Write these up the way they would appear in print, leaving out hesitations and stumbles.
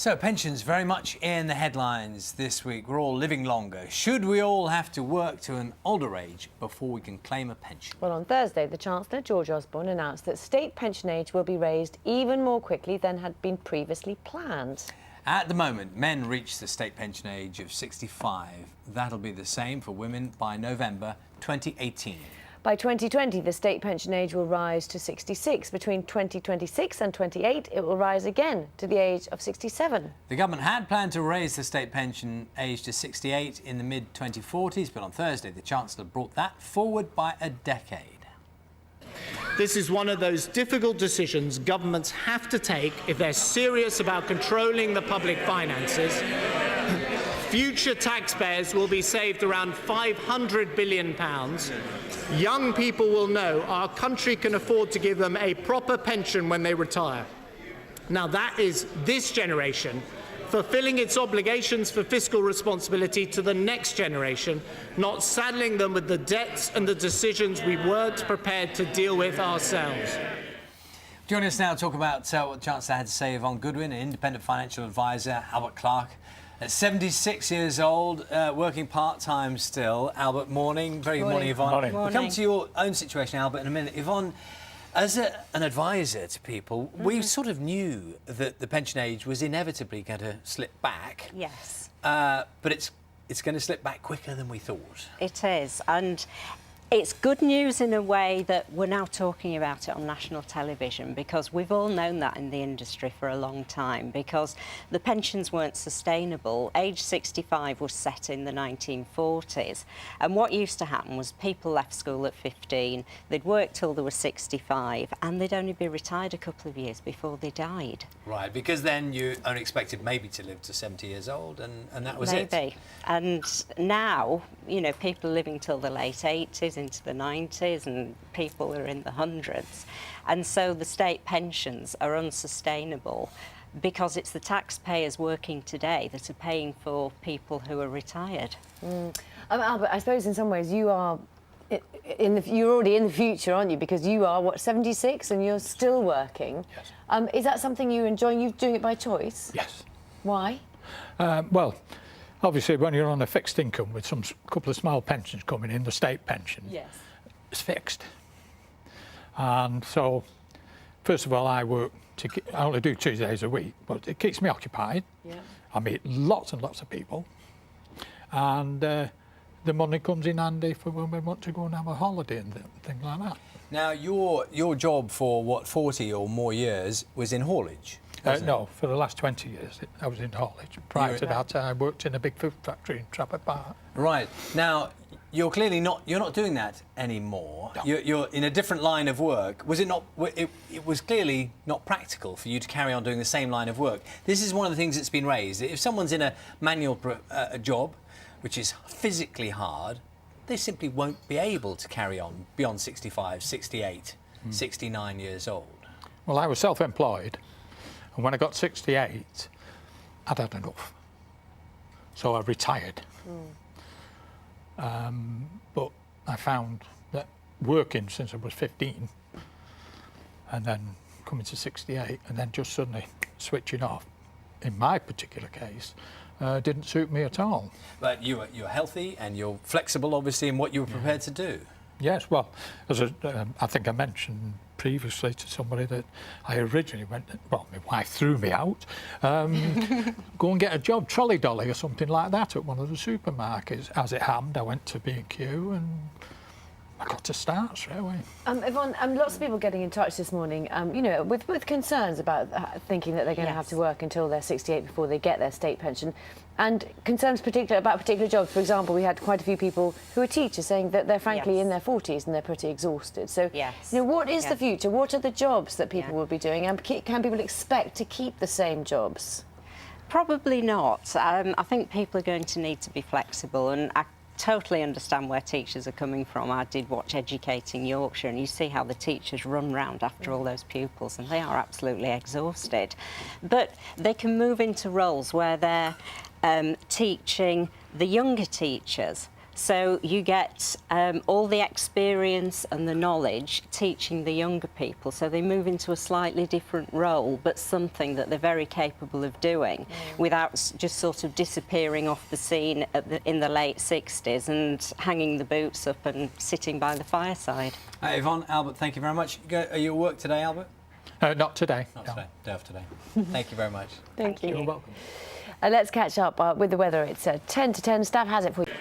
So, pensions very much in the headlines this week. We're all living longer. Should we all have to work to an older age before we can claim a pension? Well, on Thursday, the Chancellor, George Osborne, announced that state pension age will be raised even more quickly than had been previously planned. At the moment, men reach the state pension age of 65. That'll be the same for women by November 2018. By 2020, the state pension age will rise to 66. Between 2026 and 28, it will rise again to the age of 67. The government had planned to raise the state pension age to 68 in the mid-2040s, but on Thursday, the Chancellor brought that forward by a decade. This is one of those difficult decisions governments have to take if they're serious about controlling the public finances. Future taxpayers will be saved around £500 billion. Young people will know our country can afford to give them a proper pension when they retire. Now that is this generation fulfilling its obligations for fiscal responsibility to the next generation, not saddling them with the debts and the decisions we weren't prepared to deal with ourselves. Joining us now to talk about what the Chancellor had to say, Yvonne Goodwin, an independent financial advisor, Albert Clark. At 76 years old, working part-time still. Albert, morning. Very good morning, Yvonne. Morning. We'll come to your own situation, Albert, in a minute. Yvonne, as an advisor to people, we sort of knew that the pension age was inevitably going to slip back. Yes. But it's going to slip back quicker than we thought. It is, and it's good news in a way that we're now talking about it on national television, because we've all known that in the industry for a long time, because the pensions weren't sustainable. Age 65 was set in the 1940s, and what used to happen was people left school at 15, they'd work till they were 65, and they'd only be retired a couple of years before they died. Right, because then you only expected maybe to live to 70 years old, and that was it. Maybe. And now, you know, people are living till the late 80s, into the 90s, and people are in the hundreds. And so the state pensions are unsustainable because it's the taxpayers working today that are paying for people who are retired. Albert, I suppose in some ways you are you're already in the future, aren't you? Because you are, what, 76 and you're still working. Yes. Is that something you're enjoying? You're doing it by choice? Yes. Why? Well, obviously, when you're on a fixed income with some couple of small pensions coming in, the state pension, Yes. it's fixed. And so, first of all, I only do 2 days a week, but it keeps me occupied. Yeah. I meet lots and lots of people, and the money comes in handy for when we want to go and have a holiday and things like that. Now, your job for, what, 40 or more years was in haulage? No, for the last 20 years I was in haulage. Prior to that, I worked in a big food factory in Trafford Park. Right. Now, you're clearly not doing that anymore. No. You're in a different line of work. Was it not? It was clearly not practical for you to carry on doing the same line of work. This is one of the things that's been raised. If someone's in a manual job, which is physically hard, they simply won't be able to carry on beyond 65, 68, 69 years old. Well, I was self-employed, and when I got 68, I'd had enough. So I retired. But I found that working since I was 15, and then coming to 68, and then just suddenly switching off, in my particular case, didn't suit me at all. But you're healthy and you're flexible, obviously, in what you were prepared to do. Yes, well, I think I mentioned previously to somebody that I originally went, well, my wife threw me out, go and get a job, trolley dolly or something like that at one of the supermarkets. As it happened, I went to B&Q and I got to start straight away. Yvonne, lots of people getting in touch this morning, you know, with concerns about thinking that they're going to have to work until they're 68 before they get their state pension, and concerns about particular jobs. For example, we had quite a few people who are teachers saying that they're frankly in their 40s and they're pretty exhausted. So, you know, what is the future? What are the jobs that people will be doing, and can people expect to keep the same jobs? Probably not. I think people are going to need to be flexible, and I totally understand where teachers are coming from. I did watch Educating Yorkshire, and you see how the teachers run round after all those pupils, and they are absolutely exhausted. But they can move into roles where they're teaching the younger teachers. So you get all the experience and the knowledge teaching the younger people, so they move into a slightly different role, but something that they're very capable of doing without just sort of disappearing off the scene in the late 60s and hanging the boots up and sitting by the fireside. Yvonne, Albert, thank you very much. Are you at work today, Albert? Not today. Not no. today. Day off today. Thank you very much. Thank you. You're welcome. Let's catch up with the weather. It's 10 to 10. Staff has it for you.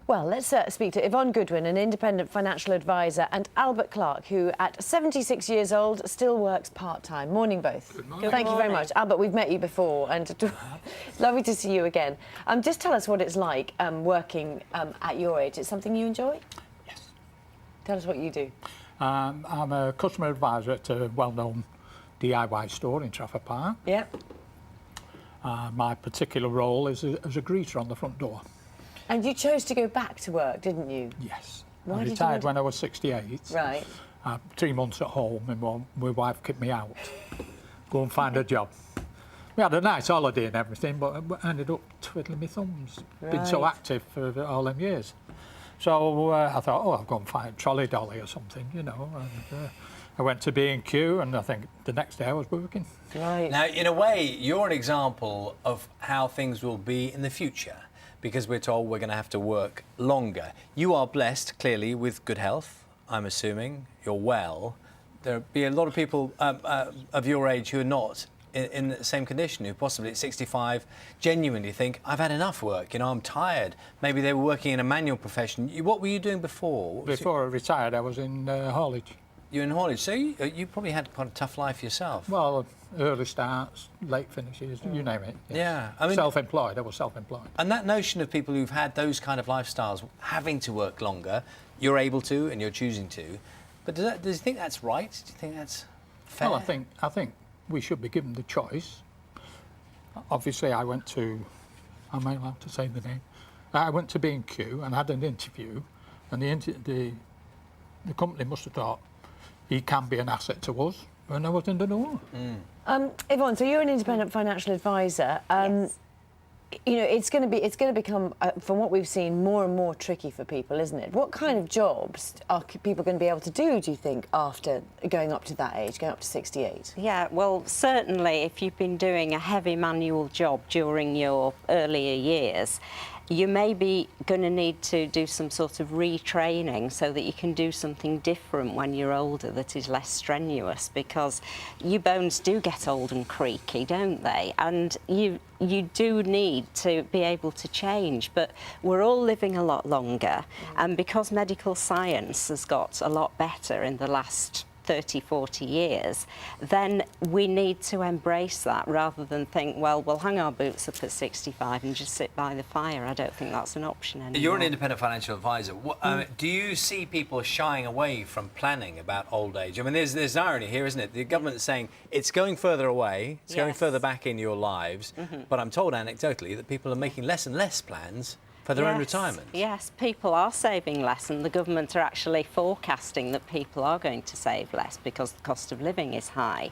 Well, let's speak to Yvonne Goodwin, an independent financial advisor, and Albert Clark, who at 76 years old still works part-time. Morning, both. Good morning. Thank you very much. Albert, we've met you before, and lovely to see you again. Just tell us what it's like working at your age. It's something you enjoy? Yes. Tell us what you do. I'm a customer advisor at a well-known DIY store in Trafford Park. Yep. My particular role is as a greeter on the front door. And you chose to go back to work, didn't you? Yes. Why I did you retired want to- when I was 68. Right. 3 months at home, and my wife kicked me out. Go and find a job. We had a nice holiday and everything, but I ended up twiddling my thumbs. Been so Right. active for all them years. So I thought, I'll go and find a trolley dolly or something, you know. And I went to B&Q, and I think the next day I was working. Right. Now, in a way, you're an example of how things will be in the future, because we're told we're going to have to work longer. You are blessed, clearly, with good health, I'm assuming. You're well. There'll be a lot of people of your age who are not in the same condition, who possibly at 65 genuinely think, I've had enough work, you know, I'm tired. Maybe they were working in a manual profession. What were you doing before? What was Before I retired, I was in haulage. you in haulage, so you probably had quite a tough life yourself. Well, early starts, late finishes, you name it. Yes. Yeah, I mean- Self-employed, I was self-employed. And that notion of people who've had those kind of lifestyles, having to work longer, you're able to and you're choosing to, but do you think that's right? Do you think that's fair? Well, I think we should be given the choice. Obviously, I went to, am I allowed to say the name? I went to B&Q and had an interview, and the company must have thought he can be an asset to us, and I wasn't at all. Yvonne, so you're an independent financial advisor. Yes. You know, it's going to become, from what we've seen, more and more tricky for people, isn't it? What kind of jobs are people going to be able to do think, after going up to that age, going up to 68? Yeah, well, certainly if you've been doing a heavy manual job during your earlier years, you may be going to need to do some sort of retraining so that you can do something different when you're older that is less strenuous, because your bones do get old and creaky, don't they? And you do need to be able to change, but we're all living a lot longer, and because medical science has got a lot better in the last 30, 40 years, then we need to embrace that rather than think, well, we'll hang our boots up at 65 and just sit by the fire. I don't think that's an option anymore. You're an independent financial advisor. Do you see people shying away from planning about old age? I mean, there's irony here, isn't it? The government's saying it's going further away, it's going Yes. further back in your lives, but I'm told anecdotally that people are making less and less plans for their own retirement. Yes, people are saving less, and the government are actually forecasting that people are going to save less because the cost of living is high.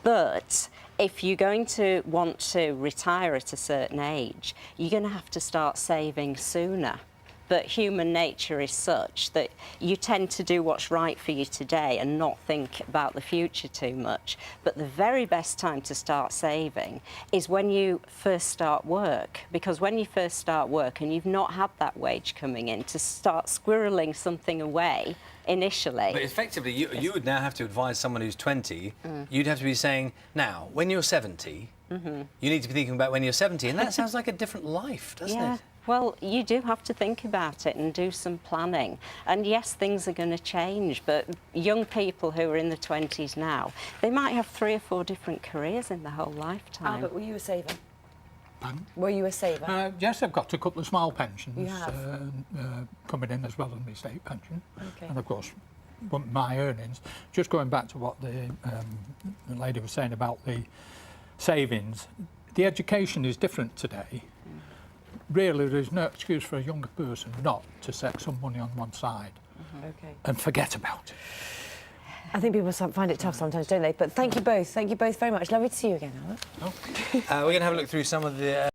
But if you're going to want to retire at a certain age, you're going to have to start saving sooner. But human nature is such that you tend to do what's right for you today and not think about the future too much. But the very best time to start saving is when you first start work, because when you first start work and you've not had that wage coming in, to start squirreling something away initially. But effectively, you would now have to advise someone who's 20, you'd have to be saying, now, when you're 70, you need to be thinking about when you're 70, and that sounds like a different life, doesn't Yeah. it? Well, you do have to think about it and do some planning. And yes, things are going to change, but young people who are in the 20s now, they might have 3 or 4 different careers in their whole lifetime. Albert, were you a saver? Pardon? Were you a saver? Yes, I've got a couple of small pensions You have? coming in as well as my state pension. Okay. And of course, my earnings. Just going back to what the lady was saying about the savings, the education is different today. Really, there's no excuse for a younger person not to set some money on one side Okay. and forget about it. I think people find it tough sometimes, don't they? But thank you both. Thank you both very much. Lovely to see you again, Albert. We're going to have a look through some of the